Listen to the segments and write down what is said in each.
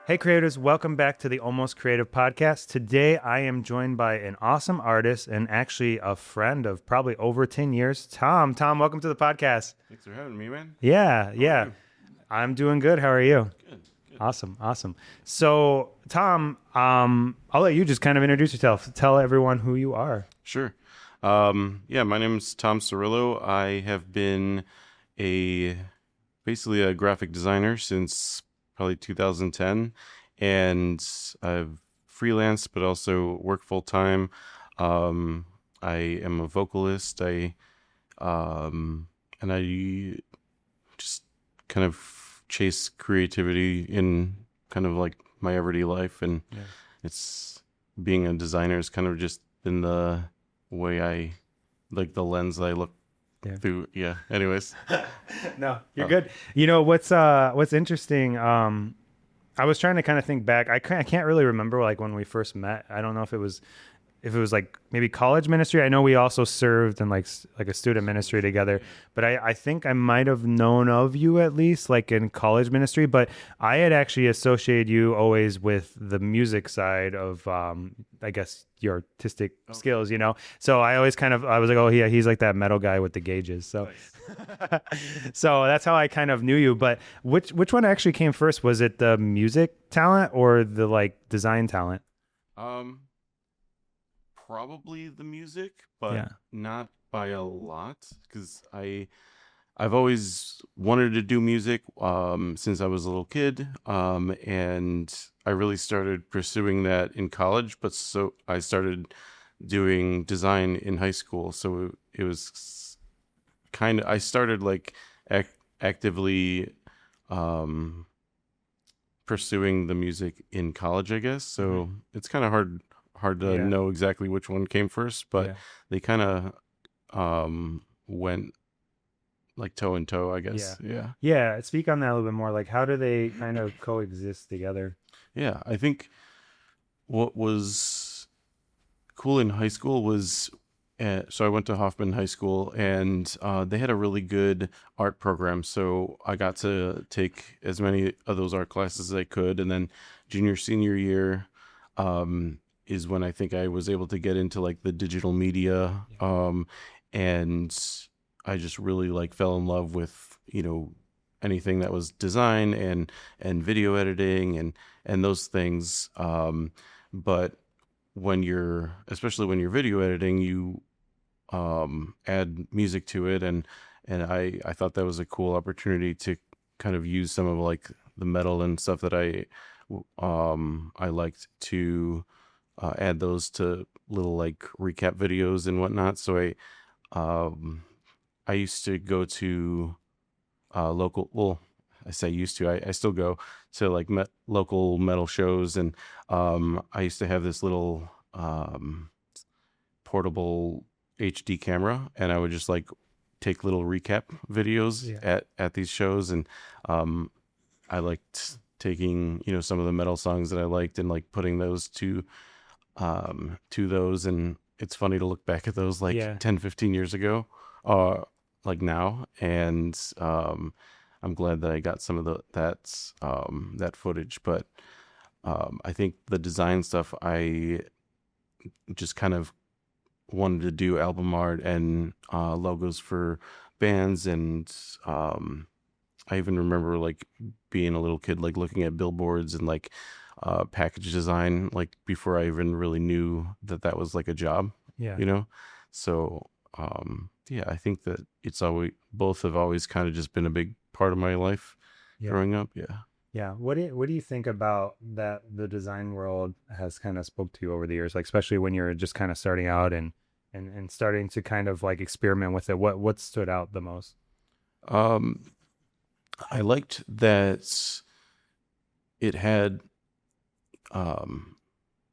Hey, creators, welcome back to the Almost Creative Podcast. Today, I am joined by an awesome artist and actually a friend of probably over 10 years, Tom. Tom, welcome to the podcast. Thanks for having me, man. Yeah, How are yeah. you? I'm doing good. How are you? Good, good. Awesome, awesome. So, Tom, I'll let you just kind of introduce yourself. Tell everyone who you are. Sure. Yeah, my name's Tom Cirillo. I have been a basically a graphic designer since probably 2010, and I've freelanced, but also work full time. Um, I am a vocalist. And I just kind of chase creativity in kind of like my everyday life, and Yeah. it's being a designer has kind of just been the way I like the lens that I look through. Yeah. Anyways. No, you're good. You know what's interesting? I was trying to kind of think back. I can't really remember like when we first met. I don't know if it was like maybe college ministry. I know we also served in like a student ministry together, but I think I might have known of you at least like in college ministry, but I had actually associated you always with the music side of I guess your artistic skills, you know? So I always I was like, oh yeah, he's like that metal guy with the gauges. So Nice. so that's how I kind of knew you. But which one actually came first? Was it the music talent or the like design talent? Um, Probably the music, but Yeah. not by a lot, because I've always wanted to do music since I was a little kid, and I really started pursuing that in college. But so I started doing design in high school, so it was kind of I started like actively um, pursuing the music in college, I guess. So it's kind of hard to Yeah. know exactly which one came first, but Yeah. they kind of went like toe in toe, I Yeah. guess. Yeah. Yeah. Speak on that a little bit more. Like, how do they kind of coexist together? Yeah. I think what was cool in high school was so I went to Hoffman High School, and they had a really good art program. So I got to take as many of those art classes as I could. And then junior, senior year is when I think I was able to get into like the digital media. And I just really like fell in love with, anything that was design and video editing and those things. But especially when you're video editing, you add music to it, and I thought that was a cool opportunity to kind of use some of like the metal and stuff that I liked to add those to little like recap videos and whatnot. So I used to go to local, well, I say used to, I still go to like local metal shows, and I used to have this little portable HD camera, and I would just like take little recap videos Yeah. at these shows. And I liked taking, some of the metal songs that I liked and like putting those to those. And it's funny to look back at those like Yeah. 10, 15 years ago, like now. And I'm glad that I got some of that footage. But I think the design stuff, I just kind of wanted to do album art and logos for bands. And I even remember like being a little kid, like looking at billboards and like package design, like before I even really knew that was like a job, Yeah. you know? So yeah, I think that both have always kind of just been a big part of my life Yeah. growing up. Yeah. Yeah. What do you think about that the design world has kind of spoke to you over the years, like especially when you're just kind of starting out and starting to kind of like experiment with it? What stood out the most? Um, I liked that it had, um,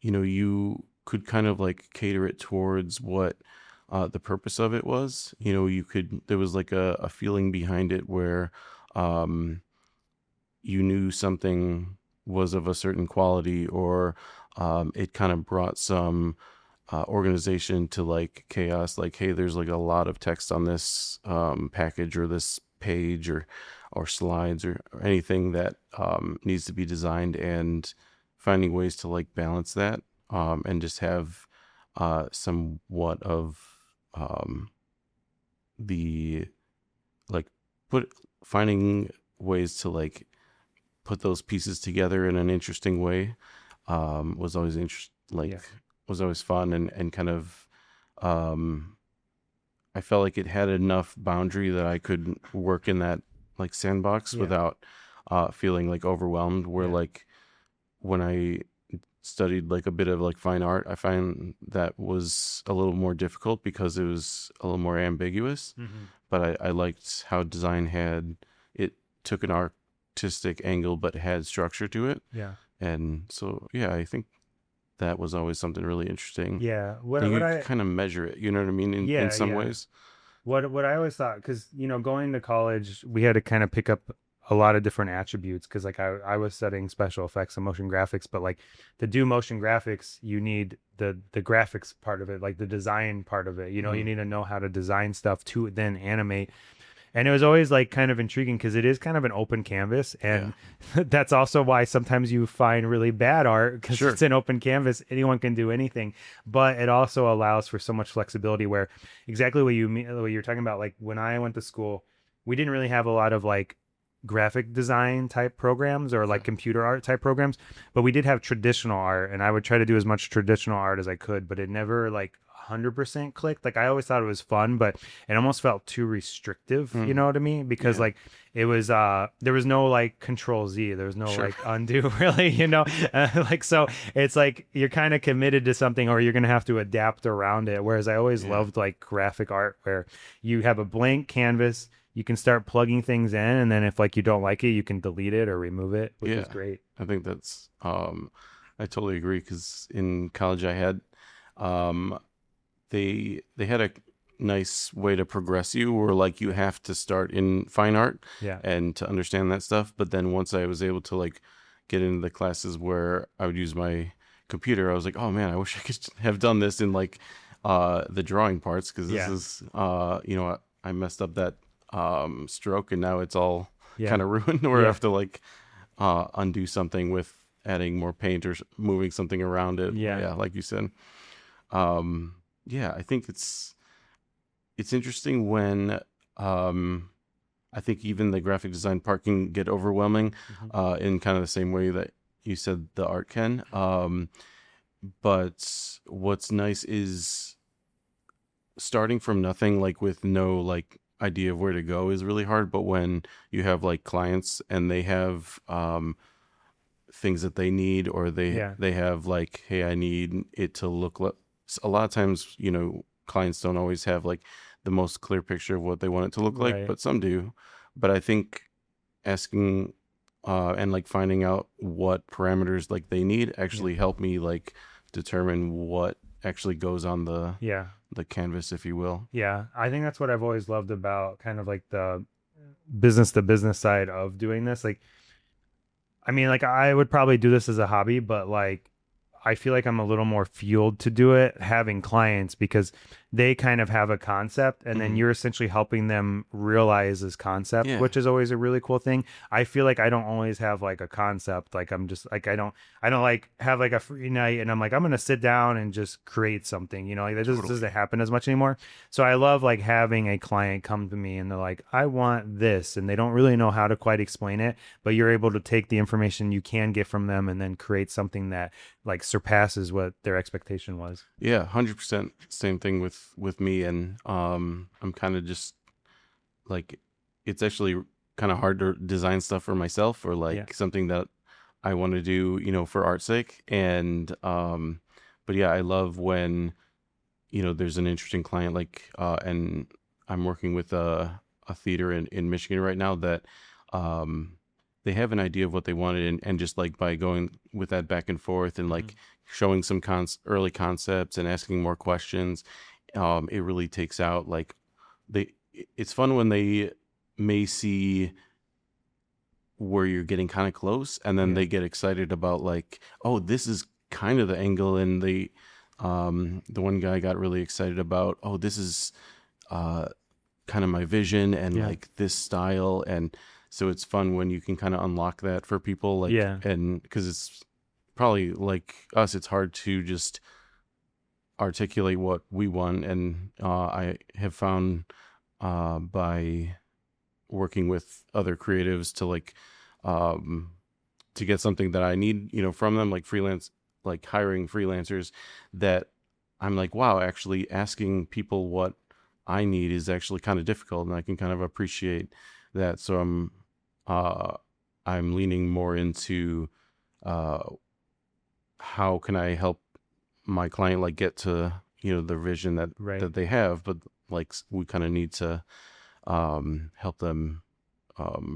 you could kind of like cater it towards what the purpose of it was. There was like a feeling behind it where um, you knew something was of a certain quality, or it kind of brought some organization to like chaos. Like, hey, there's like a lot of text on this package or this page or slides or anything that needs to be designed, and finding ways to like balance that, and just have somewhat of um, the like put finding ways to like put those pieces together in an interesting way, was always Yeah. was always fun, and kind of um, I felt like it had enough boundary that I could work in that like sandbox Yeah. without feeling like overwhelmed. Where Yeah. like when I studied like a bit of like fine art, I find that was a little more difficult because it was a little more ambiguous. Hmm. But I liked how design had it took an artistic angle but had structure to it. Yeah. And so yeah, I think that was always something really interesting. Yeah. And What you could I kind of measure it, you know what I mean, in Yeah, some yeah. ways. What I always thought, because going to college, we had to kind of pick up a lot of different attributes. Because like I was studying special effects and motion graphics, but like to do motion graphics, you need the graphics part of it, like the design part of it. You Mhm. need to know how to design stuff to then animate. And it was always like kind of intriguing because it is kind of an open canvas, Yeah. and that's also why sometimes you find really bad art because Sure. it's an open canvas. Anyone can do anything, but it also allows for so much flexibility. Where exactly what you mean, what you're talking about, like when I went to school, we didn't really have a lot of like graphic design type programs or Okay. like computer art type programs, but we did have traditional art, and I would try to do as much traditional art as I could, but it never like 100% clicked. Like I always thought it was fun, but it almost felt too restrictive, you Mm. know what I mean? Because Yeah. like it was there was no like control Z, there was no Sure. like undo really, like so it's like you're kind of committed to something or you're going to have to adapt around it. Whereas I always Yeah. loved like graphic art where you have a blank canvas, you can start plugging things in, and then if like you don't like it, you can delete it or remove it, which was Yeah. great. I think that's I totally agree because in college I had um they had a nice way to progress you where like you have to start in fine art Yeah. and to understand that stuff. But then once I was able to like get into the classes where I would use my computer, I was like, oh man, I wish I could have done this in like the drawing parts, because this Yeah. is I messed up that stroke and now it's all Yeah. kind of ruined where I Yeah. have to like undo something with adding more paint or moving something around it. Yeah. Yeah, like you said. Um, yeah, I think it's interesting when um, I think even the graphic design part can get overwhelming Mhm. in kind of the same way that you said the art can. But what's nice is starting from nothing, like with no like idea of where to go, is really hard. But when you have like clients and they have things that they need, or Yeah. they have like, hey, I need it to look like, a lot of times, clients don't always have like the most clear picture of what they want it to look like, Right. but some do. But I think asking and like finding out what parameters like they need Yeah. actually help me like determine what actually goes on Yeah. the canvas, if you will. Yeah, I think that's what I've always loved about kind of like the business to business side of doing this. Like, I mean, like I would probably do this as a hobby, but like I feel like I'm a little more fueled to do it having clients because they kind of have a concept and then Hmm. you're essentially helping them realize this concept, Yeah, which is always a really cool thing. I feel like I don't always have like a concept. Like I'm just like I don't like have like a free night and I'm like I'm gonna sit down and just create something, like that just totally. doesn't happen as much anymore. So I love like having a client come to me and they're like, I want this, and they don't really know how to quite explain it, but you're able to take the information you can get from them and then create something that like surpasses what their expectation was. Yeah, 100% same thing with me. And I'm kind of just like, it's actually kind of hard to design stuff for myself, or Yeah. like something that I want to do, for art's sake. And but yeah, I love when there's an interesting client, like and I'm working with a theater in Michigan right now that um they have an idea of what they wanted, and just like by going with that back and forth and like Mhm. showing some early concepts and asking more questions, it really takes out like they it's fun when they may see where you're getting kind of close, and then Yeah. they get excited about like, oh, this is kind of the angle. And the one guy got really excited about, oh, this is uh kind of my vision and Yeah. like this style. And so it's fun when you can kind of unlock that for people, like, Yeah. and because it's probably like us, it's hard to just articulate what we want. And I have found by working with other creatives to like um to get something that I need, from them, like freelance, like hiring freelancers, that I'm like, wow, actually asking people what I need is actually kind of difficult, and I can kind of appreciate that. So uh I'm leaning more into uh how can I help my client like get to, the vision that Right. they have, but like we kind of need to help them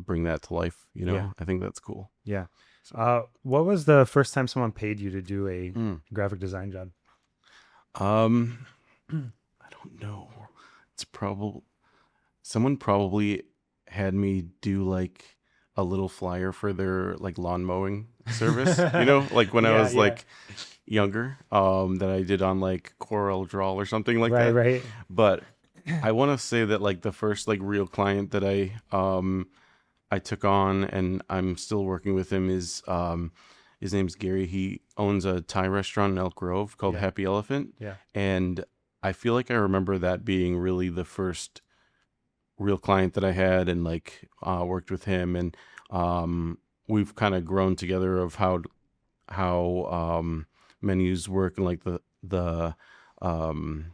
bring that to life. Yeah. I think that's cool. Yeah. So What was the first time someone paid you to do a mm. graphic design job? I don't know. It's probably someone probably had me do like a little flyer for their like lawn mowing service, like when I Yeah, was yeah. like younger, that I did on like Corel Draw or something like Right, that. right. But I want to say that like the first like real client that I took on, and I'm still working with him, is his name's Gary. He owns a Thai restaurant in Elk Grove called Yeah. Happy Elephant. Yeah. And I feel like I remember that being really the first real client that I had, and like worked with him, and we've kind of grown together of how menus work, and like the um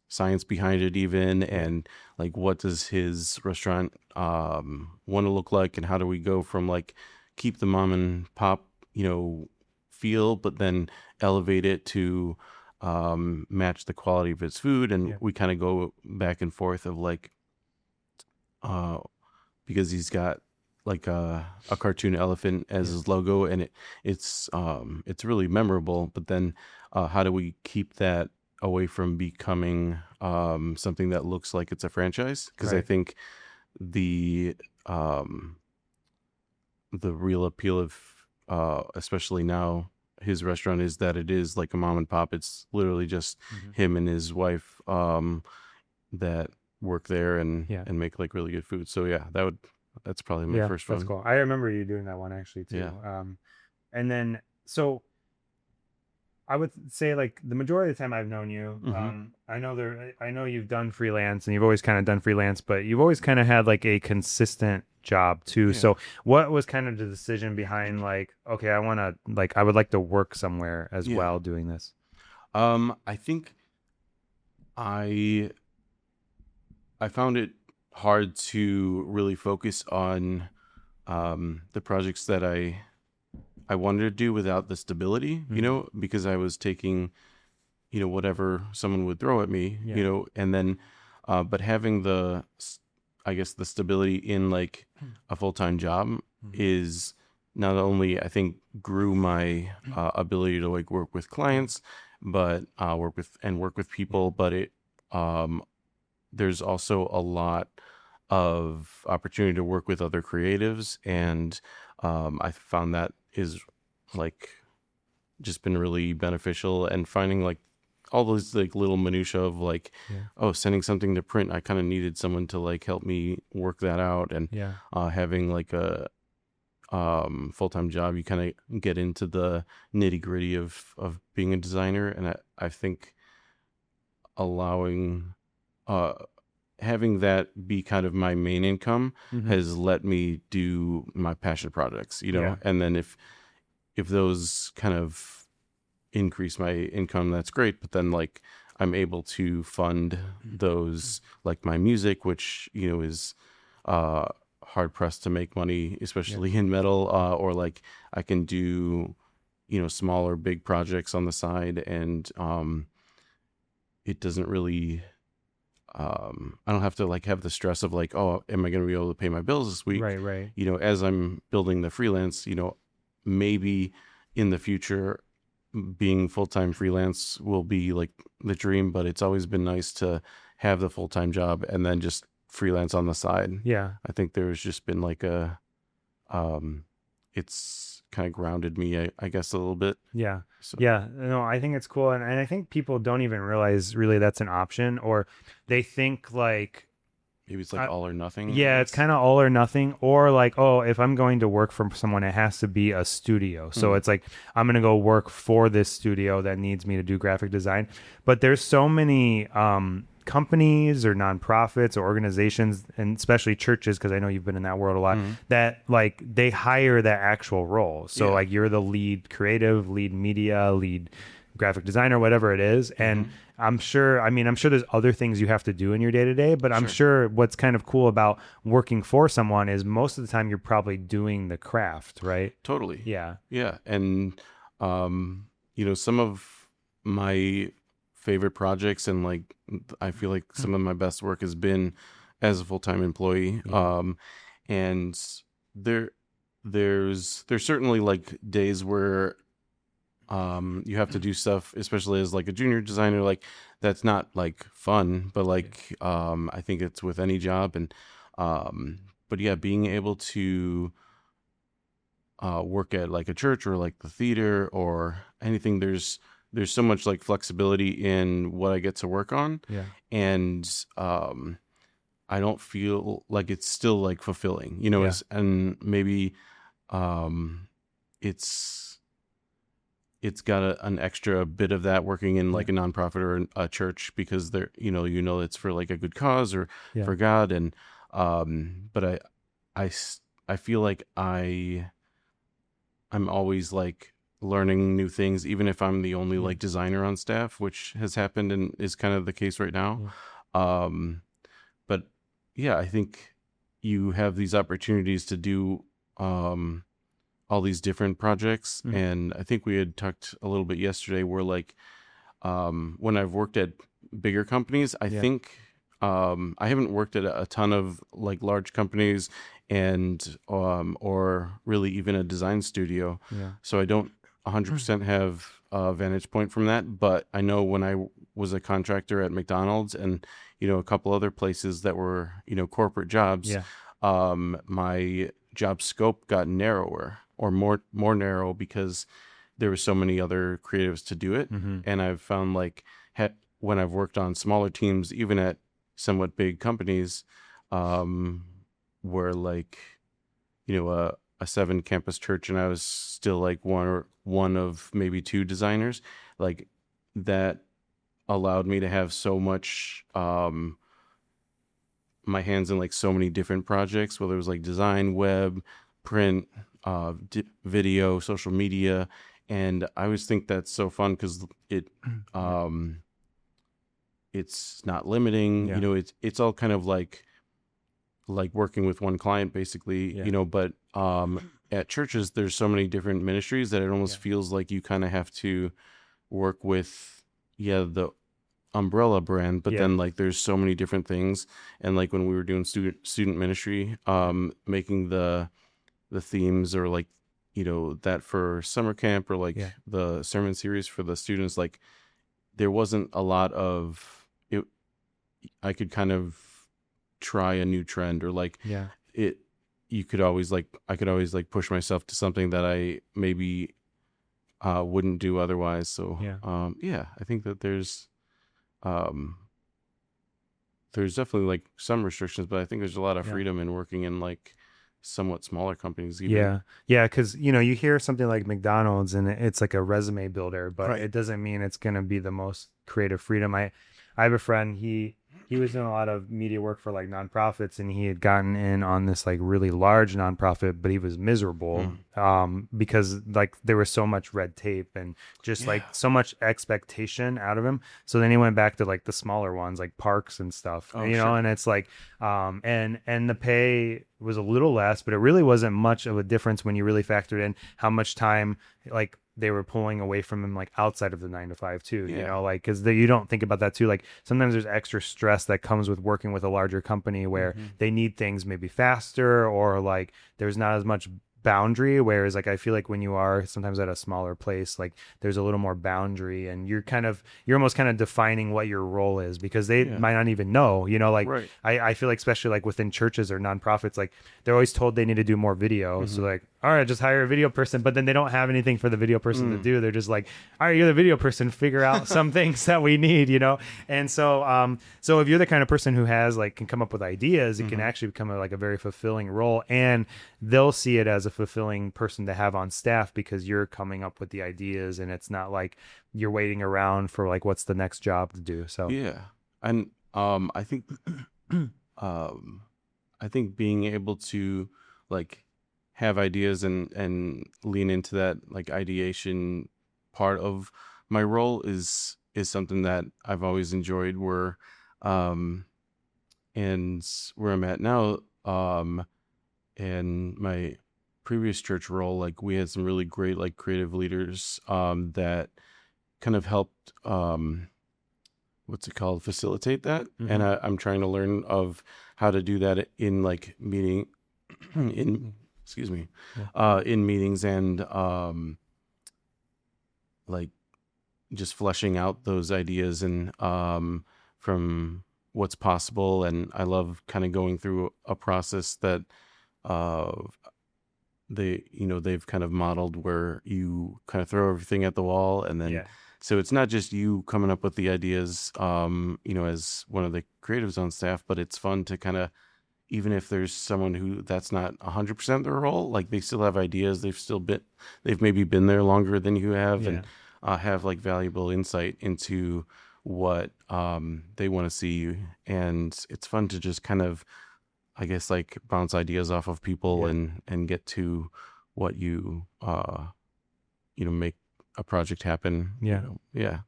science behind it even, Yeah. and like what does his restaurant want to look like, and how do we go from like keep the mom and pop feel, but then elevate it to match the quality of his food. And Yeah. we kind of go back and forth of like uh because he's got like a cartoon elephant as Yeah. his logo, and it's really memorable. But then how do we keep that away from becoming something that looks like it's a franchise? Because I Right. think the um, the real appeal of especially now his restaurant is that it is like a mom and pop. It's literally just Mhm. him and his wife that work there and Yeah. make like really good food. So yeah, that's probably my Yeah, first that's one. cool. I remember you doing that one actually too. Yeah. And then so I would say like the majority of the time I've known you, Mm-hmm. I know you've done freelance and you've always kind of done freelance, but you've always kind of had like a consistent job too. Yeah. So what was kind of the decision behind like, okay, I would like to work somewhere as Yeah. well doing this? I think I I found it hard to really focus on the projects that I wanted to do without the stability, Mhm. because I was taking, whatever someone would throw at me, Yeah. and then, but having I guess the stability in like a full-time job Mhm. is not only, I think, grew my ability to like work with clients, but work with Yeah. people, but um, there's also a lot of opportunity to work with other creatives. And I found that is like just been really beneficial, and finding like all those like little minutia of like, Yeah. oh, sending something to print, I kind of needed someone to like help me work that out. And Yeah. having like a full-time job, you kind of get into the nitty-gritty of being a designer. And I think allowing uh having that be kind of my main income Mhm. has let me do my passion projects, Yeah. and then if those kind of increase my income, that's great. But then like I'm able to fund those, like my music, which is uh hard pressed to make money, Yeah. especially in metal, or like I can do smaller big projects on the side. And it doesn't really I don't have to like have the stress of like, oh, am I going to be able to pay my bills this week? Right, right. As I'm building the freelance, maybe in the future being full-time freelance will be like the dream, but it's always been nice to have the full-time job and then just freelance on the side. Yeah. I think there's just been like um, it's kind of grounded me, I guess, a little bit. Yeah. So, Yeah. No, I think it's cool. And I think people don't even realize really that's an option, or they think like Maybe it's like all or nothing, I Yeah, it's guess. kind of all or nothing. Or like, oh, if I'm going to work for someone, it has to be a studio. So Mm, it's like I'm going to go work for this studio that needs me to do graphic design. But there's so many companies or nonprofits or organizations, and especially churches, because I know you've been in that world a lot, mm, that like they hire that actual role. So yeah. like you're the lead creative, lead media, lead graphic designer, whatever it is. And Hmm. I'm sure there's other things you have to do in your day to day, but I'm Sure. sure what's kind of cool about working for someone is most of the time you're probably doing the craft, right? Totally. Yeah. Yeah. And, some of my favorite projects and like I feel like Mm. some of my best work has been as a full-time employee. Yeah. And there, there's certainly like days where you have to do stuff, especially as like a junior designer, like that's not like fun, but Yeah. like I think it's with any job. And um but yeah, being able to work at like a church or like the theater or anything, there's so much like flexibility in what I get to work on. Yeah. And I don't feel like it's still like fulfilling, Yeah. as and maybe um it's it's got an extra bit of that working in Yeah. like a nonprofit or a church, because they're it's for like a good cause or Yeah. for God. And but I feel like I'm always like learning new things, even if I'm the only Yeah. like designer on staff, which has happened and is kind of the case right now. Yeah. um but yeah, I think you have these opportunities to do um all these different projects. Mm. And I think we had talked a little bit yesterday where like when I've worked at bigger companies, I Yeah. think I haven't worked at a ton of like large companies and or really even a design studio. Yeah. So I don't 100% have a vantage point from that, but I know when I was a contractor at McDonald's and a couple other places that were corporate jobs, Yeah. my job scope got narrower or more narrow because there were so many other creatives to do it. Mm-hmm. And I've found like when I've worked on smaller teams, even at somewhat big companies, um, where like a 7 campus church, and I was still like one of maybe two designers, like that allowed me to have so much my hands in like so many different projects, whether it was like design, web, print, video, social media. And I always think that's so fun because Yeah. um, it's not limiting. Yeah. It's all kind of like working with one client basically. Yeah. But at churches, there's so many different ministries that it almost Yeah. feels like you kind of have to work with the umbrella brand, but Yeah. then like there's so many different things. And like when we were doing student ministry, making the themes or like that for summer camp or like Yeah. the sermon series for the students, like there wasn't a lot of it. I could kind of try a new trend or like Yeah. it you could always like I could always like push myself to something that I maybe wouldn't do otherwise. So Yeah. yeah, I think that um there's definitely like some restrictions, but I think there's a lot of Yeah. freedom in working in like somewhat smaller companies even. Yeah. Yeah. Cause you hear something like McDonald's and it's like a resume builder, but Right. it doesn't mean it's going to be the most creative freedom. I have a friend, he was doing a lot of media work for like nonprofits and he had gotten in on this like really large nonprofit, but he was miserable Mm. because like there was so much red tape and just like Yeah. so much expectation out of him. So then he went back to like the smaller ones, like parks and stuff, Oh, sure. and it's like, and the pay was a little less, but it really wasn't much of a difference when you really factored in how much time like they were pulling away from him like outside of the 9 to 5 too, Yeah. like because you don't think about that too. Like sometimes there's extra stress that comes with working with a larger company where Hmm. they need things maybe faster or like there's not as much boundary, whereas like I feel like when you are sometimes at a smaller place, like there's a little more boundary and you're almost kind of defining what your role is because they Yeah. might not even know, like Right. I feel like especially like within churches or nonprofits, like they're always told they need to do more video. So Mhm. like all right, just hire a video person, but then they don't have anything for the video person to do. They're just like, all right, you're the video person, figure out some things that we need, you know? And so, so if you're the kind of person who has like, can come up with ideas, it can actually become like a very fulfilling role, and they'll see it as a fulfilling person to have on staff because you're coming up with the ideas, and it's not like you're waiting around for like, what's the next job to do. So Yeah. And I think um I think being able to like have ideas and lean into that like ideation part of my role is something that I've always enjoyed, where um and where I'm at now, in my previous church role, like we had some really great like creative leaders that kind of helped what's it called, facilitate that. And I'm trying to learn of how to do that in like meeting in excuse me in meetings, and like just fleshing out those ideas, and from what's possible. And I love kind of going through a process that uh they've kind of modeled, where you kind of throw everything at the wall, and then yeah, so it's not just you coming up with the ideas as one of the creatives on staff, but it's fun to kind of, even if there's someone who that's not 100% their role, like they still have ideas, they've maybe been there longer than you have, yeah, and have like valuable insight into what they want to see. And it's fun to just kind of, I guess, like bounce ideas off of people, yeah, and get to what make a project happen. yeah. Yeah.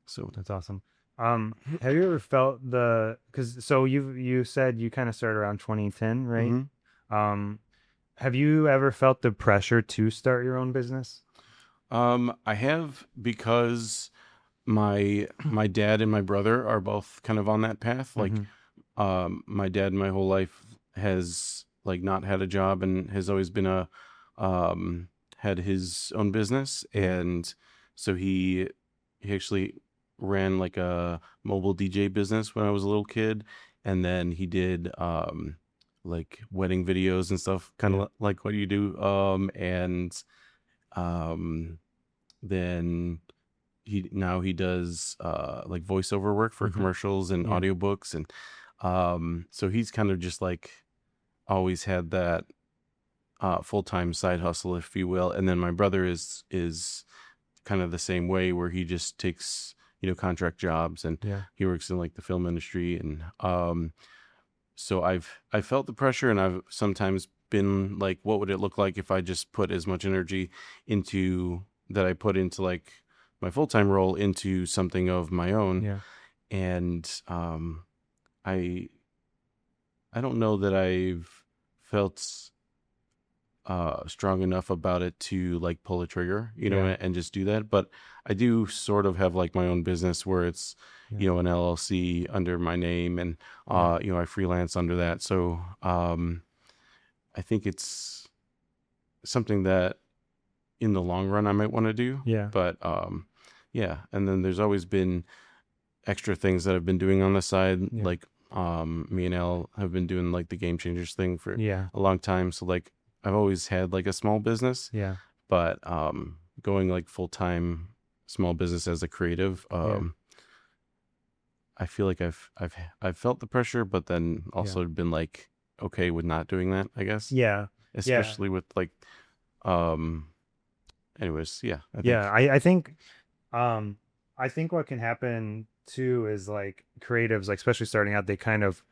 So That's awesome. Have you ever felt because so you said you kind of started around 2010, right? mhm. Um, have you ever felt the pressure to start your own business? I have, because my dad and my brother are both kind of on that path. Like, Hmm. my dad my whole life has like not had a job, and has always been had his own business. Yeah. And so he actually ran like a mobile DJ business when I was a little kid. And then he did like wedding videos and stuff, kind Yeah. of like what you do. And um then he does like voiceover work for Hmm. commercials and Yeah. audiobooks. And so he's kind of just like always had that full-time side hustle, if you will. And then my brother is kind of the same way, where he just takes contract jobs, and Yeah. he works in like the film industry. And so I felt the pressure, and I've sometimes been like, what would it look like if I just put as much energy into that I put into like my full-time role into something of my own. Yeah. And I I don't know that I've felt strong enough about it to like pull a trigger, Yeah. and just do that. But I do sort of have like my own business, where it's, Yeah. an LLC under my name, and Yeah. I freelance under that. So I think it's something that in the long run I might want to do. Yeah. But yeah. And then there's always been extra things that I've been doing on the side. Yeah. Like me and Elle have been doing like the Game Changers thing for Yeah. a long time. So like I've always had like a small business, Yeah. but going like full time small business as a creative, Yeah. I feel like I've felt the pressure, but then Yeah. also been like okay with not doing that, I guess. Yeah. Yeah. Especially with like um anyways, yeah, I Yeah. think. Um, I think what can happen too is like creatives, like especially starting out, they kind of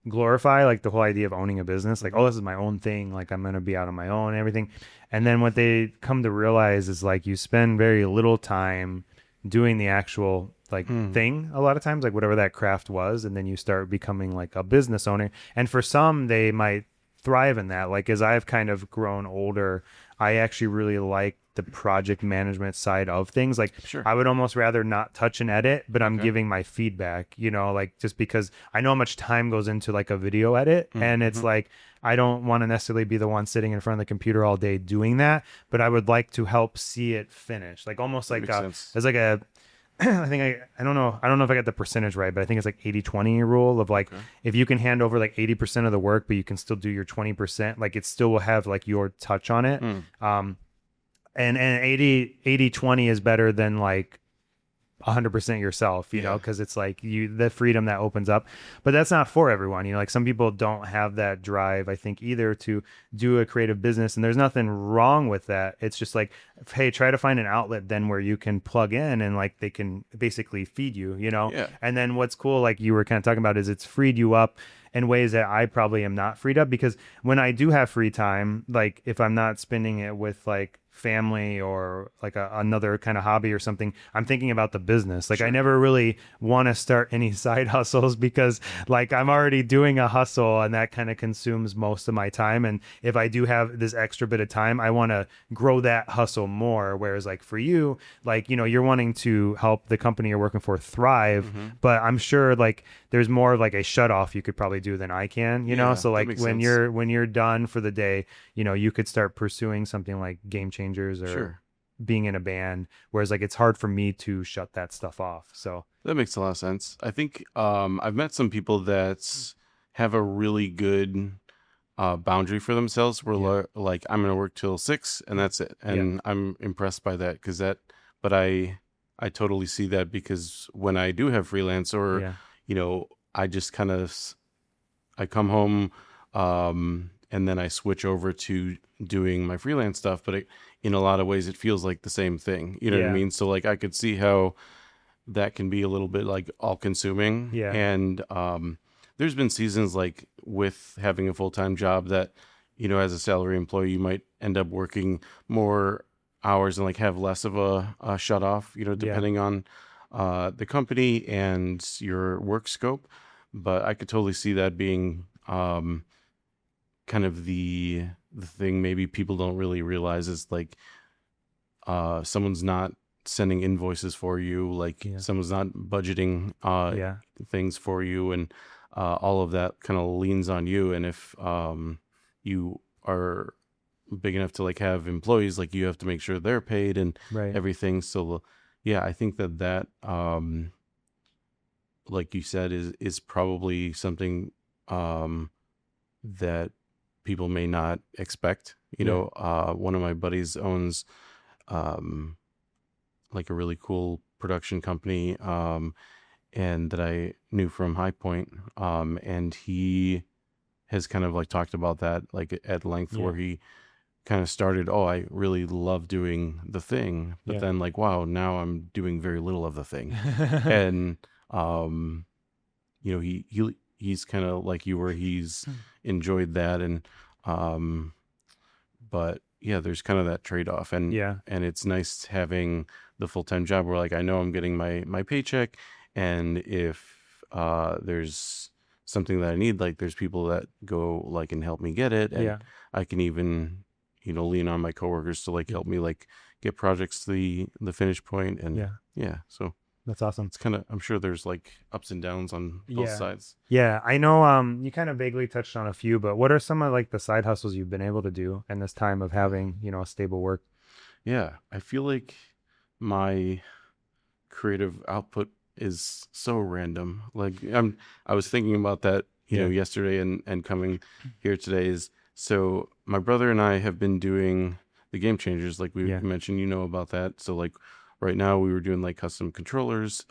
glorify like the whole idea of owning a business. Like, oh, this is my own thing. Like I'm gonna be out on my own and everything. And then what they come to realize is like you spend very little time doing the actual like Mm, thing a lot of times, like whatever that craft was, and then you start becoming like a business owner. And for some, they might thrive in that. Like as I've kind of grown older, I actually really like the project management side of things. Like sure. I would almost rather not touch and edit, but I'm Okay. giving my feedback, like just because I know how much time goes into like a video edit. And it's Mm-hmm. like, I don't want to necessarily be the one sitting in front of the computer all day doing that, but I would like to help see it finish. Like almost That like makes sense. there's like I don't know if I got the percentage right, but I think it's like 80/20 rule of like, Okay. if you can hand over like 80% of the work, but you can still do your 20%, like it still will have like your touch on it. Hmm. Um, and 80/20 is better than like 100% yourself, Yeah. because it's like the freedom that opens up. But that's not for everyone. Like some people don't have that drive, I think, either to do a creative business. And there's nothing wrong with that. It's just like, hey, try to find an outlet then where you can plug in and like they can basically feed you. Yeah. And then what's cool, like you were kind of talking about, is it's freed you up in ways that I probably am not freed up, because when I do have free time, like if I'm not spending it with like family or like another kind of hobby or something, I'm thinking about the business. Like I Sure. never really want to start any side hustles, because like I'm already doing a hustle and that kind of consumes most of my time. And if I do have this extra bit of time, I want to grow that hustle more. Whereas like for you, like, you're wanting to help the company you're working for thrive, Hmm. but I'm sure like there's more of like a shut off you could probably do than I can. Yeah, So that like makes when sense. you're done for the day, you could start pursuing something like game changers or Sure. being in a band, whereas like it's hard for me to shut that stuff off. So That makes a lot of sense. I think I've met some people that have a really good boundary for themselves where yeah, like I'm gonna work till 6 and that's it. yeah, And I'm impressed by that because but I totally see that because when I do have freelance or, yeah, I just kind of, I come home and then I switch over to doing my freelance stuff, but in a lot of ways it feels like the same thing. You know what I yeah, mean? So like I could see how that can be a little bit like all consuming. yeah, And there's been seasons like with having a full time job that, as a salary employee, you might end up working more hours and like have less of a shut off, yeah, depending on the company and your work scope. But I could totally see that being kind of the thing maybe people don't really realize is like someone's not sending invoices for you, like yeah, someone's not budgeting yeah, things for you, and all of that kind of leans on you. And if you are big enough to like have employees, like you have to make sure they're paid and right, everything. So yeah, I think that like you said is probably something um that people may not expect. yeah, One of my buddies owns um like a really cool production company and that I knew from High Point, and he has kind of like talked about that like at length yeah, where he kind of started, oh, I really love doing the thing, but yeah, then like wow, now I'm doing very little of the thing. And um he's kind of like you where he's enjoyed that. And um but yeah, there's kind of that trade-off. and yeah, and it's nice having the full-time job where like I know I'm getting my paycheck, and if there's something that I need, like there's people that go like and help me get it, and yeah, I can even lean on my coworkers to like yeah, help me like get projects to the finish point. And yeah. yeah, so That's awesome. it's kind of, I'm sure there's like ups and downs on both Yeah. sides. Yeah, I know you kind of vaguely touched on a few, but what are some of like the side hustles you've been able to do in this time of having, a stable work? Yeah, I feel like my creative output is so random. Like I was thinking about that, Yeah. yesterday and coming here today is, so my brother and I have been doing the game changers like we Yeah. mentioned, about that. So like right now we were doing like custom controllers.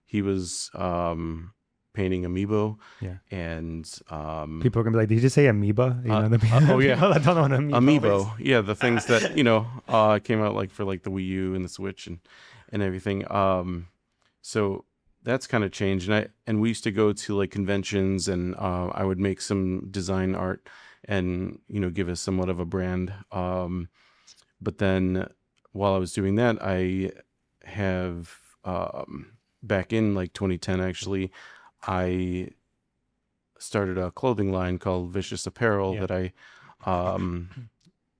He was painting amiibo Yeah. and People are gonna be like, "Did you just say amoeba?" The oh yeah, people that don't know what an amiibo is. amiibo. Yeah, the things that, came out like for like the Wii U and the Switch and everything. So that's kind of changed. And we used to go to like conventions, and I would make some design art and give us somewhat of a brand. But then while I was doing that, I have back in like 2010 actually, I started a clothing line called Vicious Apparel Yeah. that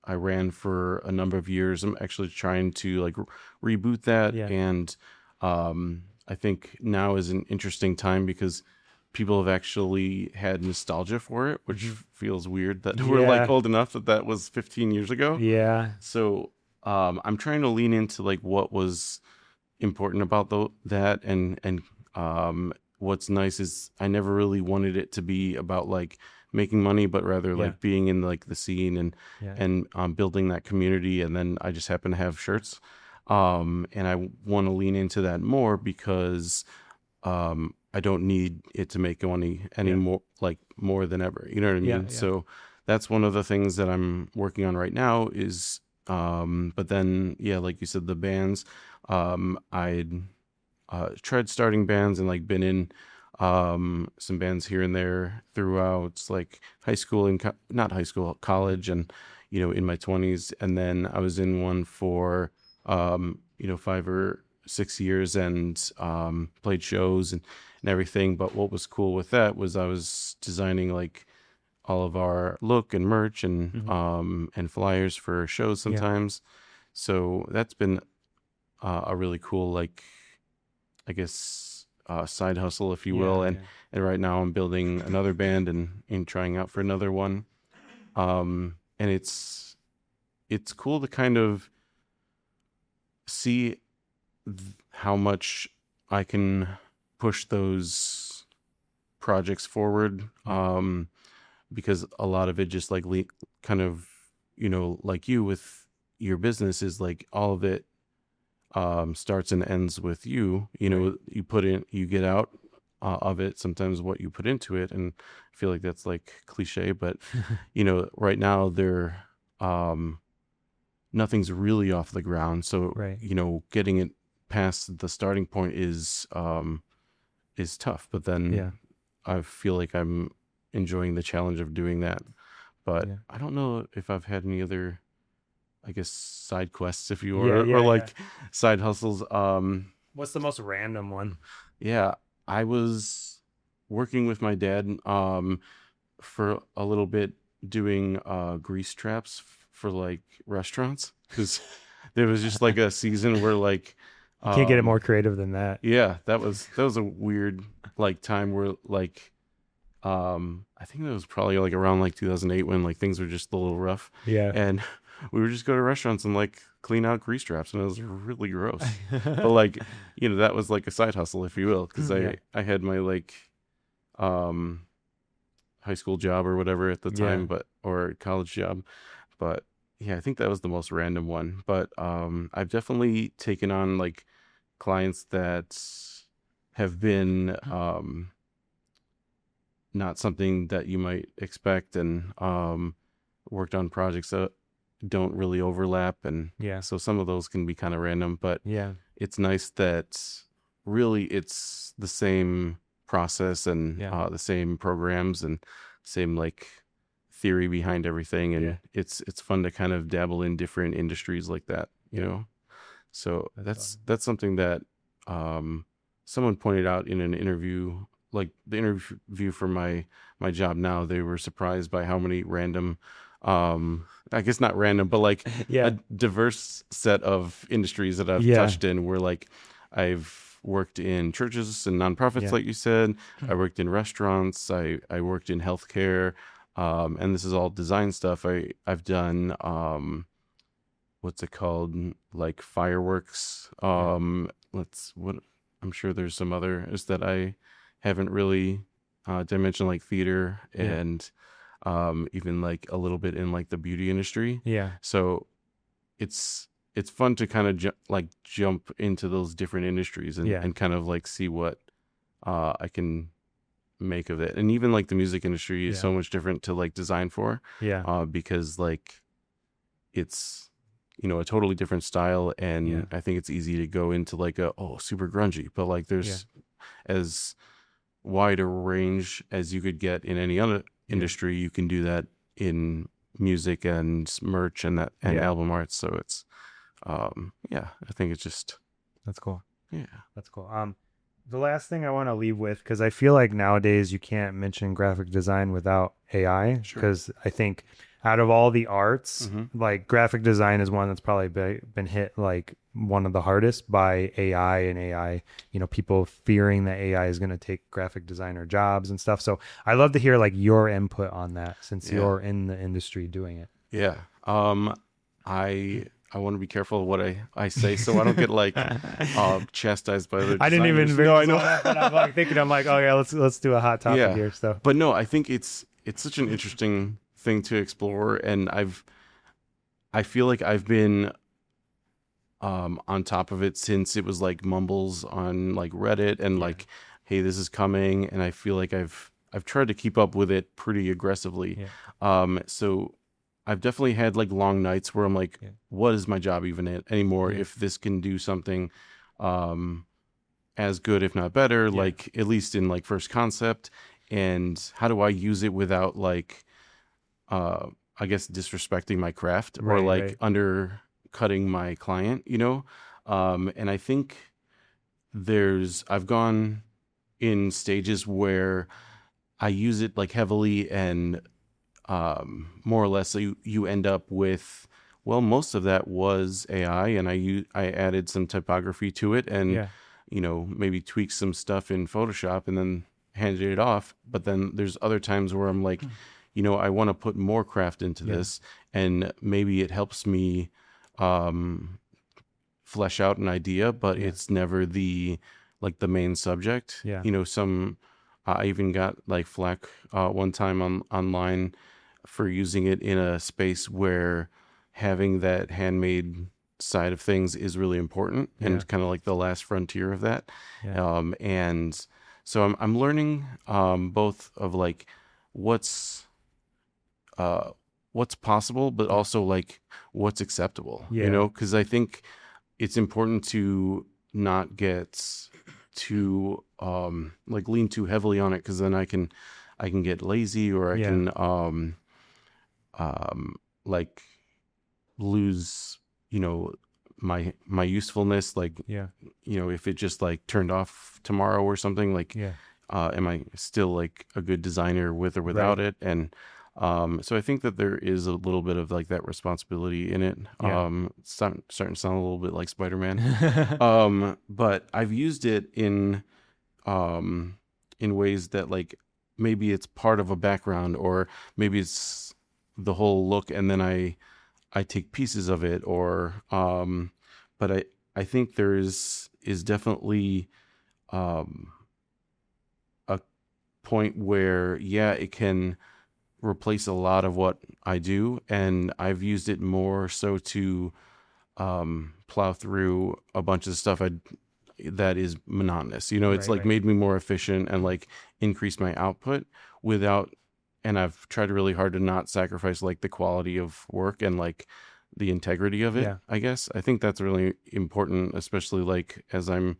I ran for a number of years. I'm actually trying to like reboot that, Yeah. and I think now is an interesting time because people have actually had nostalgia for it, which feels weird that we're like Yeah. old enough that was 15 years ago. Yeah. So I'm trying to lean into like what was important about that. And what's nice is I never really wanted it to be about like making money, but rather Yeah. like being in like the scene Yeah. and building that community. And then I just happen to have shirts, and I want to lean into that more because I don't need it to make money Yeah. anymore, like more than ever. You know what I Yeah. mean? Yeah. So that's one of the things that I'm working on right now is, but then, yeah, like you said, the bands, I'd tried starting bands and like been in some bands here and there throughout like high school and not high school, college, and in my 20s. And then I was in one for 5 or 6 years, and played shows and everything. But what was cool with that was I was designing like all of our look and merch Hmm. and flyers for shows Yeah. sometimes. So that's been a really cool, like, I guess, side hustle, if you will. Yeah. And right now I'm building another band and trying out for another one. And it's cool to kind of see how much I can push those projects forward. Yeah. Because a lot of it just like kind of, like you with your business is like all of it starts and ends with you. Right. You get out of it sometimes what you put into it, and I feel like that's like cliche, but right now um nothing's really off the ground, so Right. getting it past the starting point is tough, but then Yeah. I feel like I'm enjoying the challenge of doing that. But Yeah. I don't know if I've had any other, I guess, side quests, if you will, Yeah. or Yeah. Yeah. like side hustles. What's the most random one? Yeah, I was working with my dad for a little bit doing grease traps for like restaurants, because there was just like a season where like You can't get it more um creative than that. yeah, that was a weird like time where like I think that was probably like around like 2008 when like things were just a little rough, Yeah. and we would just go to restaurants and like clean out grease traps, and it was really gross. But like, that was like a side hustle, if you will, because Yeah. I had my like um high school job or whatever at the Yeah. time, but or college job. But yeah, I think that was the most random one. But I've definitely taken on like clients that have been not something that you might expect, and worked on projects that don't really overlap, and Yeah. so some of those can be kind of random, but Yeah. it's nice that really it's the same process, and Yeah. the same programs and same like theory behind everything, Yeah. and it's fun to kind of dabble in different industries like that, Yeah. so That's that's awesome. that's something that someone pointed out in an interview, like the interview for my job now. They were surprised by how many random, I guess not random, but like a Yeah. diverse set of industries that I've Yeah. touched in, where like I've worked in churches and nonprofits, Yeah. like you said. I worked in restaurants. I worked in healthcare. And this is all design stuff. I've done what's it called, like fireworks. Yeah. Let's what I'm sure there's some others that I haven't really dimensioned, like theater, Yeah. and even like a little bit in like the beauty industry. Yeah. So it's fun to kind of jump into those different industries, and Yeah. kind of like see what I can make of it. And even like the music industry is Yeah. so much different to like design for, Yeah. because like it's a totally different style, and Yeah. I think it's easy to go into like super grungy, but like Yeah. there's as wide a range as you could get in any other Yeah. industry. You can do that in music and merch and Yeah. album art. So it's yeah, I think it's just, That's cool. yeah. That's cool. The last thing I want to leave with, because I feel like nowadays you can't mention graphic design without AI, Sure. because I think out of all the arts, Hmm. like graphic design is one that's probably been hit like one of the hardest by AI, and AI, people fearing that AI is going to take graphic designer jobs and stuff. So I love to hear like your input on that, since Yeah. you're in the industry doing it. Yeah. I I want to be careful of what I say so I don't get like chastised by other I didn't even designers. bring No, I this know. one up, but I'm like thinking, I'm like, oh yeah, let's do a hot topic Yeah. here. So But no, I think it's such an interesting thing to explore, and I feel like I've been on top of it since it was like mumbles on like Reddit and yeah, like, hey, this is coming, and I feel like I've tried to keep up with it pretty aggressively. yeah, So I've definitely had like long nights where I'm like, yeah, what is my job even anymore? yeah, If this can do something um, as good, if not better, yeah, like at least in like first concept, and how do I use it without like uh I guess disrespecting my craft or right, like right, undercutting my client, you know? And I think I've gone in stages where I use it like heavily and more or less so you end up with, well, most of that was AI, and I added some typography to it and yeah, maybe tweaked some stuff in Photoshop and then handed it off. But then there's other times where I'm like, I want to put more craft into yeah, this, and maybe it helps me um, flesh out an idea, but yeah, it's never the main subject. yeah, Some I even got like flack one time online for using it in a space where having that handmade side of things is really important yeah, and kind of like the last frontier of that. yeah, And so I'm learning both of like what's uh, what's possible, but yeah, also like what's acceptable, yeah, because I think it's important to not get too like lean too heavily on it, because then I can get lazy, or I yeah, can um like lose you know my usefulness, like yeah, if it just like turned off tomorrow or something, like yeah, am I still like a good designer with or without right, it? And so I think that there is a little bit of like that responsibility in it. yeah, It's starting to sound a little bit like Spider-Man. But I've used it in ways that like maybe it's part of a background, or maybe it's the whole look, and then I take pieces of it, or but I think there is definitely um a point where, yeah, it can replace a lot of what I do, and I've used it more so to plow through a bunch of stuff that is monotonous. It's right, like right, made me more efficient and like increase my output without, and I've tried really hard to not sacrifice like the quality of work and like the integrity of it, yeah, I guess. I think that's really important, especially like as I'm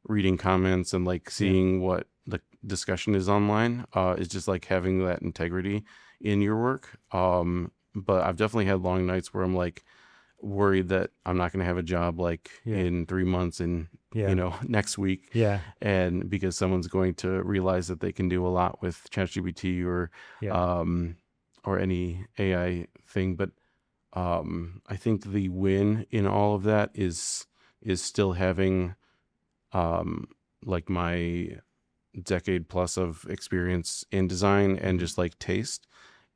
reading comments and like yeah, seeing what the discussion is online, is just like having that integrity in your work. But I've definitely had long nights where I'm like worried that I'm not going to have a job like yeah, in 3 months and yeah, next week, yeah, and because someone's going to realize that they can do a lot with ChatGPT yeah, um or any AI thing. But I think the win in all of that is still having um like my decade plus of experience in design and mhm, just like taste,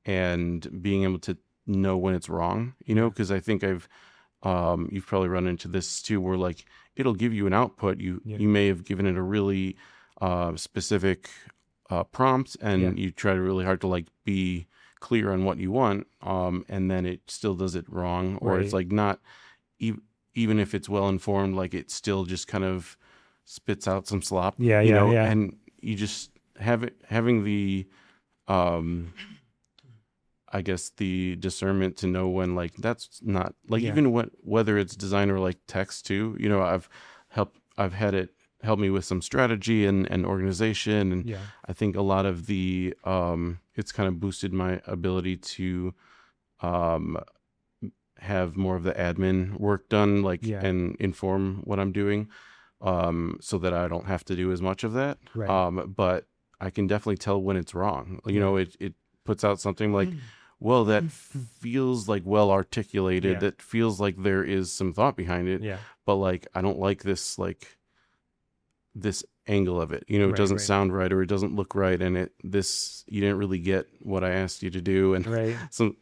and being able to know when it's wrong, yeah, because I think you've probably run into this too, where like it'll give you an output, yeah, you may have given it a really specific prompt, yeah, and you try really hard to like be clear on what you want, and then it still does it wrong, or it's right, like not ev- even if it's well informed, like it still just kind of spits out some slop, yeah, yeah, yeah, and you just having the um I guess the discernment to know when like that's not like, yeah, even whether it's design or like text too, I've had it help me with some strategy and organization, and yeah, I think a lot of the it's kind of boosted my ability to um have more of the admin work done, like, yeah, and inform what I'm doing, so that I don't have to do as much of that. right, But I can definitely tell when it's wrong. yeah, It puts out something like, well, that feels like well articulated, yeah, that feels like there is some thought behind it, yeah, but like I don't like this, like this angle of it. It right, doesn't right, sound right, or it doesn't look right, and you didn't really get what I asked you to do, and right, so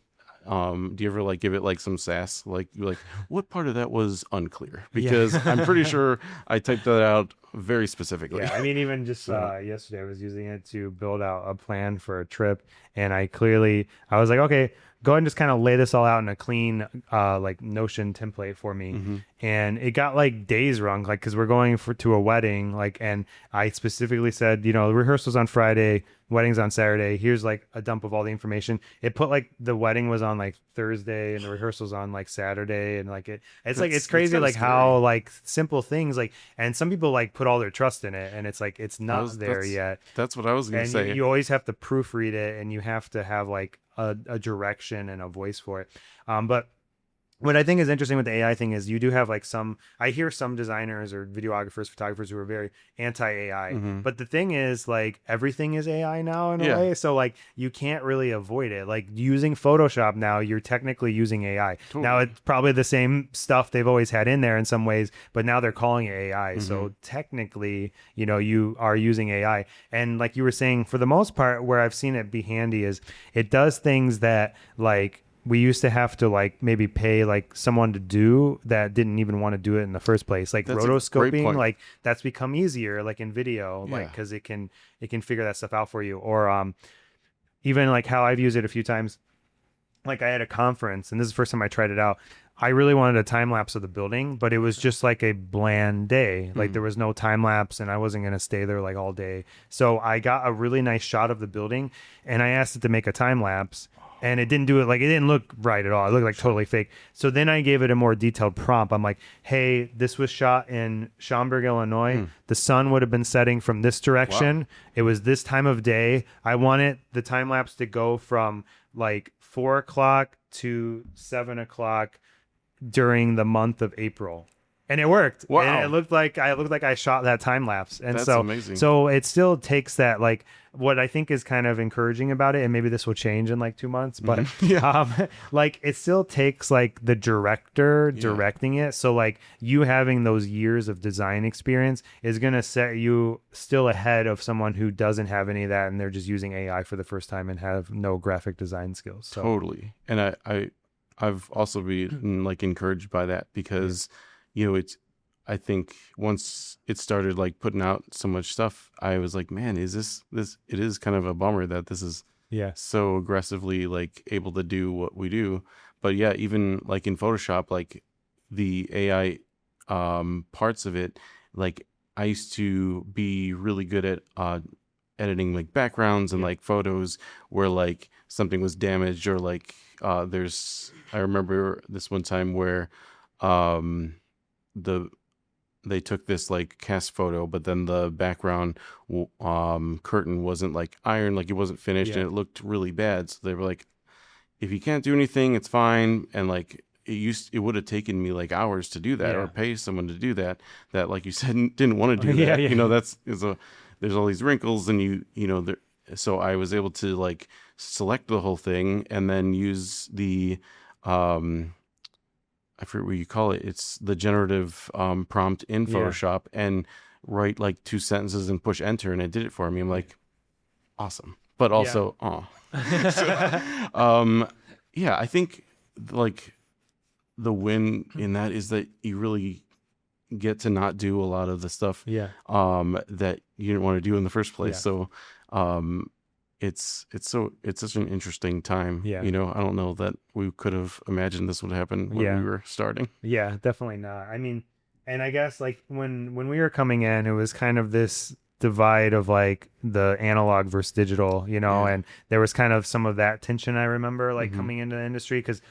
Do you ever like give it like some sass? Like you're like, what part of that was unclear? Because I'm pretty sure I typed that out very specifically. Yeah, I mean, even just yesterday, I was using it to build out a plan for a trip, and I was like, okay, go ahead and just kind of lay this all out in a clean, like Notion template for me, and it got like days wrong, like because we're going to a wedding, like, and I specifically said, you know, the rehearsal's on Friday, wedding's on Saturday. Here's like a dump of all the information. It put like the wedding was on like Thursday and the rehearsal's on like Saturday, and like it's crazy like how like simple things like, and some people like put all their trust in it, and it's like it's not there yet. That's what I was gonna say. You always have to proofread it, and you have to have like a direction and a voice for it. But what I think is interesting with the AI thing is you do have like I hear some designers or videographers, photographers who are very anti-AI. But the thing is like everything is AI now in a way. So like you can't really avoid it. Like using Photoshop now, you're technically using AI. Totally. Now it's probably the same stuff they've always had in there in some ways, but now they're calling it AI. So technically, you know, you are using AI. And like you were saying, for the most part, where I've seen it be handy is it does things that like we used to have to like maybe pay like someone to do that didn't even want to do it in the first place, like rotoscoping, like that's become easier like in video, like because it can figure that stuff out for you. Or even like how I've used it a few times, like I had a conference and this is the first time I tried it out. I really wanted a time lapse of the building, but it was just like a bland day. Like there was no time lapse and I wasn't going to stay there like all day. So I got a really nice shot of the building and I asked it to make a time lapse. And it didn't do it, like, it didn't look right at all. It looked like totally fake. So then I gave it a more detailed prompt. I'm like, hey, this was shot in Schaumburg, Illinois. The sun would have been setting from this direction. Wow. It was this time of day. I wanted the time lapse to go from like 4 o'clock to 7 o'clock during the month of April. And it worked. Wow. And it looked like I shot that time lapse. And that's amazing. So it still takes that, like, what I think is kind of encouraging about it, and maybe this will change in like 2 months, but like it still takes like the director directing it. So like you having those years of design experience is going to set you still ahead of someone who doesn't have any of that and they're just using AI for the first time and have no graphic design skills. So. Totally. And I've also been like encouraged by that because you know, I think once it started like putting out so much stuff, I was like, man, is this, it is kind of a bummer that this is so aggressively like able to do what we do. But yeah, even like in Photoshop, like the AI parts of it, like I used to be really good at editing like backgrounds and like photos where like something was damaged or like I remember this one time where they took this like cast photo, but then the background curtain wasn't like ironed, like it wasn't finished, and it looked really bad. So they were like, if you can't do anything, it's fine. And like it would have taken me like hours to do that or pay someone to do that like you said didn't want to do that. You know, there's all these wrinkles and you know so I was able to like select the whole thing and then use the I forget what you call it. It's the generative prompt in Photoshop and write like 2 sentences and push enter, and it did it for me. I'm like, awesome. But also, I think like the win in that is that you really get to not do a lot of the stuff that you didn't want to do in the first place. So it's such an interesting time. You know, I don't know that we could have imagined this would happen when we were starting. Yeah, definitely not. I mean, and I guess like when we were coming in, it was kind of this divide of like the analog versus digital, you know, and there was kind of some of that tension I remember like coming into the industry, because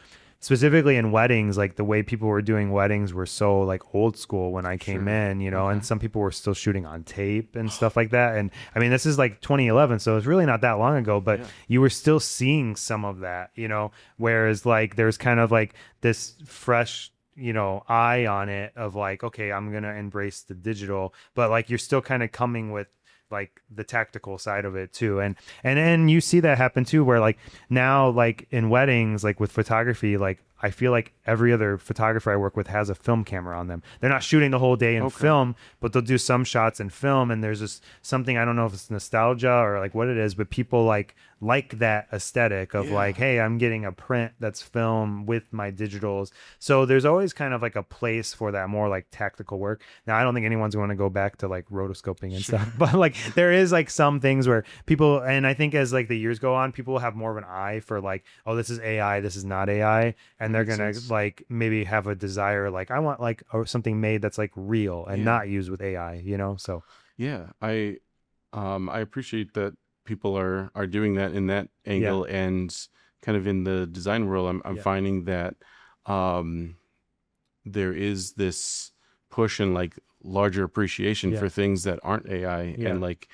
specifically in weddings, like the way people were doing weddings were so like old school when I came in, you know, and some people were still shooting on tape and stuff like that. And I mean, this is like 2011, so it's really not that long ago, but you were still seeing some of that, you know, whereas like there's kind of like this fresh, you know, eye on it of like, okay, I'm going to embrace the digital, but like you're still kind of coming with like the tactical side of it too. And then you see that happen too, where like now, like in weddings, like with photography, like I feel like every other photographer I work with has a film camera on them. They're not shooting the whole day in film, but they'll do some shots in film. And there's just something, I don't know if it's nostalgia or like what it is, but people like like that aesthetic of Yeah. like, hey, I'm getting a print that's film with my digitals. So there's always kind of like a place for that more like tactical work. Now, I don't think anyone's going to go back to like rotoscoping and Sure. stuff, but like there is like some things where people, and I think as like the years go on, people will have more of an eye for like, oh, this is AI, this is not AI, That and they're makes gonna sense. like maybe have a desire like I want like or something made that's like real and Yeah. not used with AI, you know? So Yeah. I appreciate that people are doing that in that yeah, angle, and kind of in the design world. I'm yeah, finding that um, there is this push and like larger appreciation yeah, for things that aren't AI, yeah, and like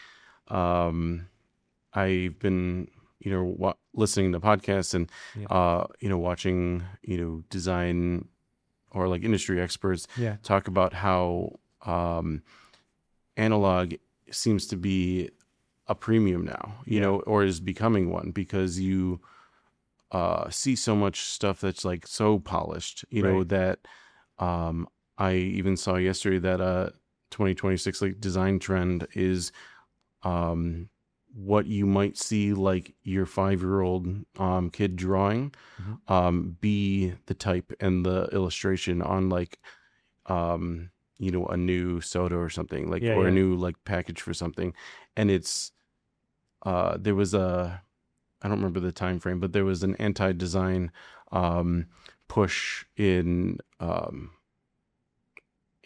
um, I've been listening to podcasts and yeah, watching design or like industry experts yeah, talk about how um, analog seems to be a premium now, yeah, or is becoming one, because you see so much stuff that's like so polished, right, that um, I even saw yesterday that 2026 like design trend is um, what you might see like your 5-year-old kid drawing hmm, be the type and the illustration on like um, a new soda or something, like, yeah, or a yeah, new like package for something. And it's there was a, I don't remember the time frame, but there was an anti-design um, push in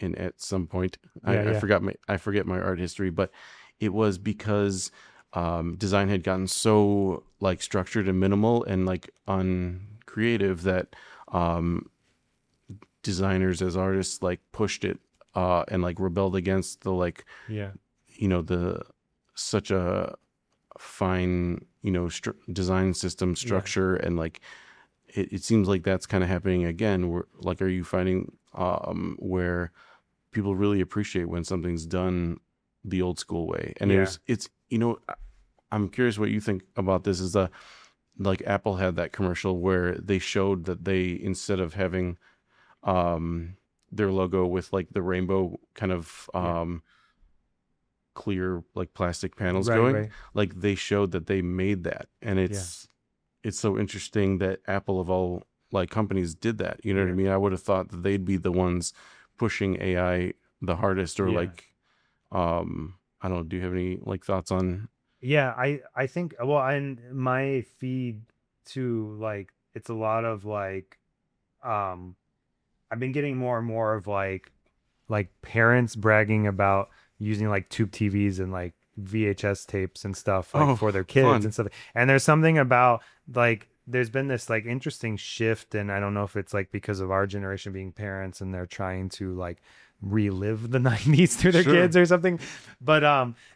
at some point. yeah, I yeah, forget my art history, but it was because design had gotten so like structured and minimal and like uncreative that um, designers as artists like pushed it and like rebelled against the like yeah, the such a fine design system yeah. structure, and like it seems like that's kind of happening again. Where like, are you finding where people really appreciate when something's done the old school way? And Yeah. I'm curious what you think about this. Is like Apple had that commercial where they showed that they, instead of having their logo with like the rainbow kind of Yeah. clear like plastic panels Right, going, right. like they showed that they made that. And Yeah. it's so interesting that Apple of all like companies did that. You know what I Yeah. mean? I would have thought that they'd be the ones pushing AI the hardest, or Yeah. like I don't know, do you have any like thoughts on? Yeah, I think well, and my feed too, like it's a lot of like um I've been getting more and more of like parents bragging about using like tube TVs and like VHS tapes and stuff like Oh, for their kids fun. and stuff. And there's something about like there's been this like interesting shift, and I don't know if it's like because of our generation being parents and they're trying to like relive the 90s through their Sure. kids or something. But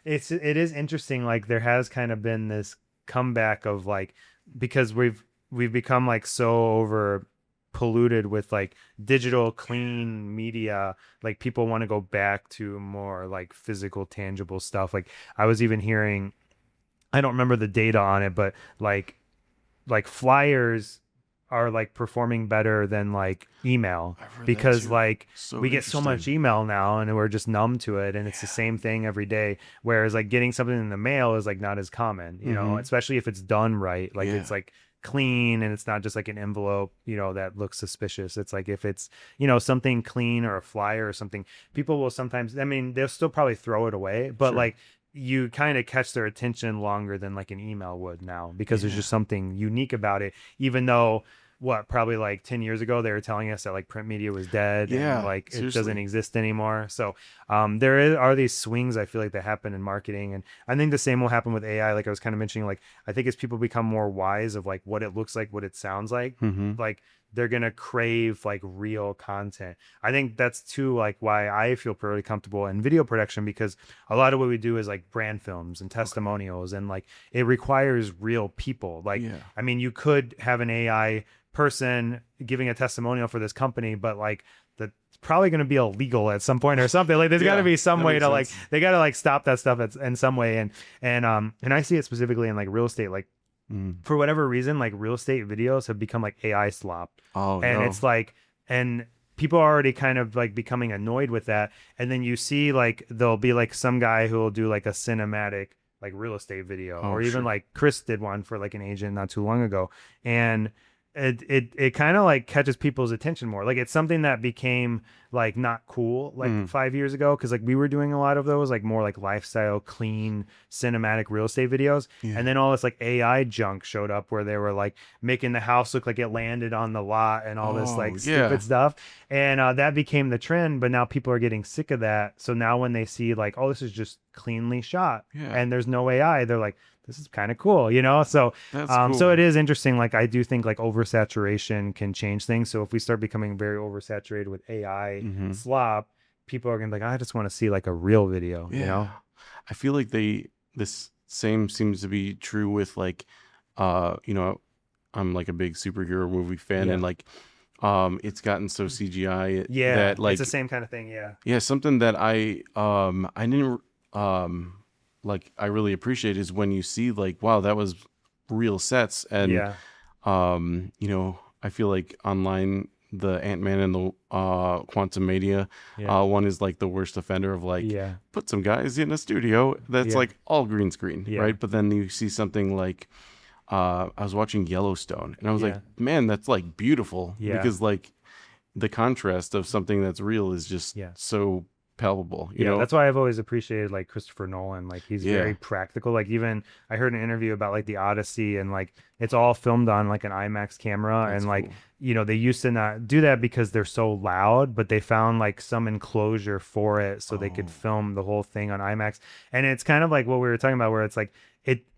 it is interesting, like there has kind of been this comeback of like because we've become like so over polluted with like digital clean media, like people want to go back to more like physical tangible stuff. Like I was even hearing, I don't remember the data on it, but like flyers are like performing better than like email I've heard that because too. like So we get so much interesting. email now and we're just numb to it, and it's the Yeah. same thing every day, whereas like getting something in the mail is like not as common, you know, Mm-hmm. especially if it's done right, like it's Yeah. like clean and it's not just like an envelope, you know, that looks suspicious. It's like if it's, you know, something clean or a flyer or something, people will sometimes, I mean, they'll still probably throw it away, but Sure. like you kind of catch their attention longer than like an email would now because there's Yeah. just something unique about it, even though what probably like 10 years ago they were telling us that like print media was dead and Yeah. like it doesn't Seriously. exist anymore. So are these swings I feel like that happen in marketing, and I think the same will happen with AI. Like I was kind of mentioning, like I think as people become more wise of like what it looks like, what it sounds Mm-hmm. like they're gonna crave like real content. I think that's too like why I feel pretty comfortable in video production, because a lot of what we do is like brand films and Okay. testimonials, and like it requires real people. Like Yeah. I mean, you could have an AI person giving a testimonial for this company, but like that's probably going to be illegal at some point or something. Like there's got to Yeah. be some That way makes to like sense. they got to like stop that stuff in some way. And I see it specifically in like real estate. Like Mm. for whatever reason, like real estate videos have become like AI slop, Oh and no. it's like and people are already kind of like becoming annoyed with that. And then you see like there'll be like some guy who will do like a cinematic like real estate video, Oh, or even sure. like Chris did one for like an agent not too long ago. And it kind of like catches people's attention more. Like it's something that became like not cool like Mm, 5 years ago, because like we were doing a lot of those like more like lifestyle, clean, cinematic real estate videos. And yeah. then all this like AI junk showed up where they were like making the house look like it landed on the lot and all this Oh, like yeah. stupid stuff. And that became the trend. But now people are getting sick of that. So now when they see like, oh, this is just cleanly shot Yeah. and there's no AI, they're like, this is kind of cool, you know? So That's so it cool. is interesting. Like I do think like oversaturation can change things. So if we start becoming very oversaturated with AI Hmm. slop, people are gonna be like, I just want to see like a real video, you Yeah. know? I feel like this same seems to be true with like, you know, I'm like a big superhero movie fan, Yeah. and like, it's gotten so CGI Yeah. that It's the like, same kind of thing. Yeah. yeah, something that I didn't, like, I really appreciate is when you see like, wow, that was real sets. And Yeah. you know, I feel like online the Ant-Man and the Quantum Media Yeah. one is like the worst offender of like, Yeah. put some guys in a studio that's Yeah. like all green screen, Yeah. right? But then you see something like, I was watching Yellowstone and I was like, Yeah. man, that's like beautiful, Yeah. because like the contrast of something that's real is just Yeah. so palpable, you Yeah, know? that's why I've always appreciated like Christopher Nolan. Like he's very Yeah, practical. Like even I heard an interview about like the Odyssey, and like it's all filmed on like an IMAX camera, that's and like cool. they used to not do that because they're so loud, but they found like some enclosure for it so they could Oh, film the whole thing on IMAX. And it's kind of like what we were talking about, where it's like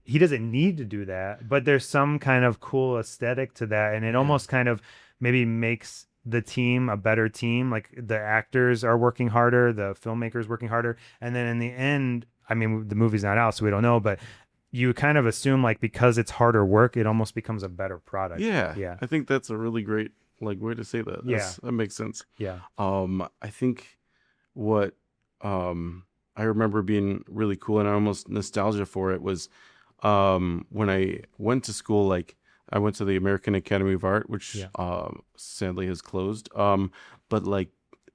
he doesn't need to do that, but there's some kind of cool aesthetic to that, and it yeah. almost kind of maybe makes the team a better team. Like the actors are working harder, the filmmakers working harder, and then in the end, I mean, the movie's not out, so we don't know, but you kind of assume like because it's harder work, it almost becomes a better product. Yeah, Yeah. I think that's a really great like way to say that. Yeah. That makes sense. Yeah. I think what I remember being really cool and almost nostalgia for it was when I went to school. Like I went to the American Academy of Art, which Yeah. sadly has closed. But like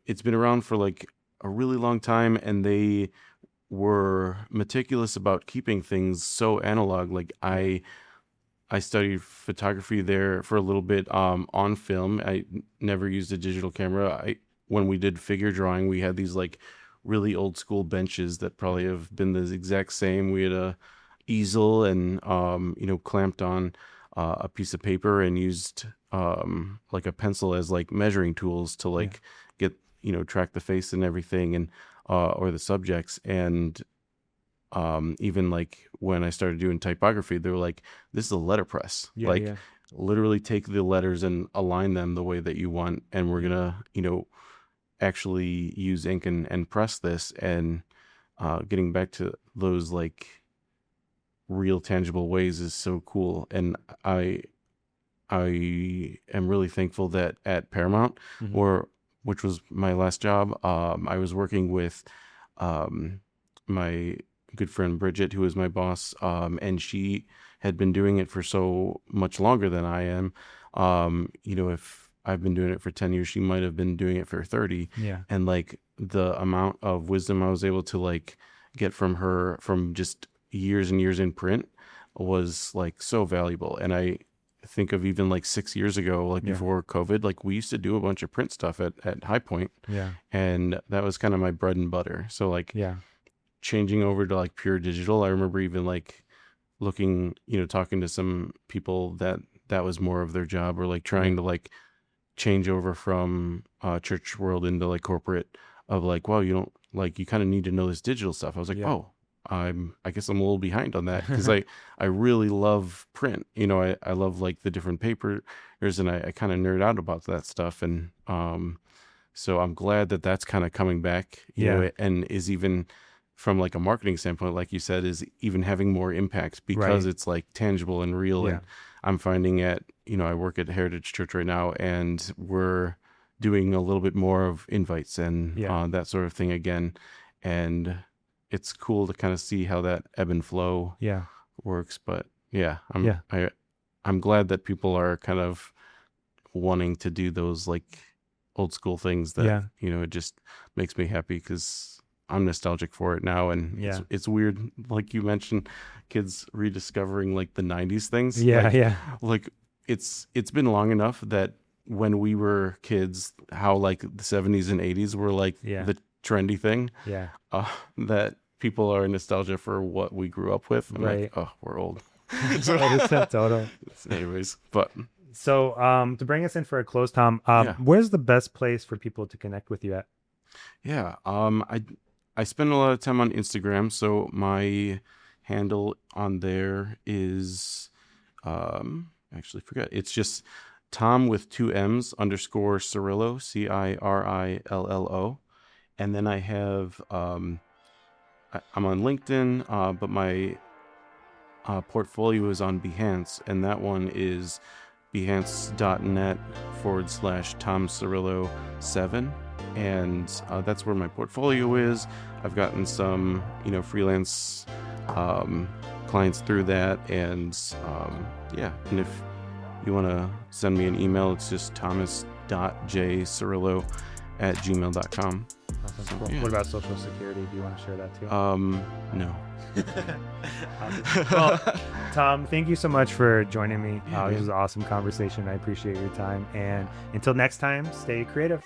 it's been around for like a really long time, and they were meticulous about keeping things so analog. Like Yeah. I studied photography there for a little bit on film. I never used a digital camera. I When we did figure drawing, we had these like really old school benches that probably have been the exact same. We had a easel and you know, clamped on a piece of paper and used like a pencil as like measuring tools to Yeah. like get, you know, track the face and everything, and or the subjects. And even like when I started doing typography, they were like, this is a letterpress. Yeah. Like Yeah. literally take the letters and align them the way that you want. And we're gonna, you know, actually use ink and press this. And getting back to those like real tangible ways is so cool. And I am really thankful that at Paramount, Hmm. or which was my last job, I was working with um, my good friend Bridget, who is my boss, and she had been doing it for so much longer than I am. You know, if I've been doing it for 10 years, she might have been doing it for 30. Yeah. And like the amount of wisdom I was able to like get from her from just years and years in print was like so valuable. And I think of even like 6 years ago, like Yeah. before COVID, like we used to do a bunch of print stuff at High Point, Yeah. and that was kind of my bread and butter. So like Yeah. changing over to like pure digital, I remember even like looking, you know, talking to some people that was more of their job, or like Yeah. trying to like change over from church world into like corporate, of like, wow, you don't like, you kind of need to know this digital stuff. I was like, Yeah. oh, I guess I'm a little behind on that, because I really love print. You know, I love like the different papers, and I kind of nerd out about that stuff. And so I'm glad that that's kind of coming back, you Yeah. know, and is even from like a marketing standpoint, like you said, is even having more impact because Right. it's like tangible and real. Yeah. And I'm finding at, you know, I work at Heritage Church right now, and we're doing a little bit more of invites and Yeah. that sort of thing again. And it's cool to kind of see how that ebb and flow Yeah. works. But yeah, Yeah. I'm glad that people are kind of wanting to do those like old school things that, Yeah. you know, it just makes me happy, because I'm nostalgic for it now, and Yeah. it's weird, like you mentioned, kids rediscovering like the 90s things. Yeah, Like, yeah. like it's been long enough that when we were kids, how like the 70s and 80s were like Yeah. the trendy thing, Yeah. that people are nostalgia for what we grew up with. I'm Right. like, oh, we're old. So, that is so total. Anyways, but So, to bring us in for a close, Tom, Yeah. where's the best place for people to connect with you at? yeah, I spend a lot of time on Instagram, so my handle on there is I actually forgot. It's just Tom with 2 M's _ Cirillo, Cirillo. And then I have I'm on LinkedIn, but my portfolio is on Behance, and that one is behance.net / Tom Cirillo 7. And that's where my portfolio is. I've gotten some, freelance clients through that. And and if you want to send me an email, it's just thomas.jcirillo@gmail.com. Awesome. Cool. Yeah. What about Social Security? Do you want to share that too? No. Awesome. Well, Tom, thank you so much for joining me. Yeah, This man. was an awesome conversation. I appreciate your time. And until next time, stay creative.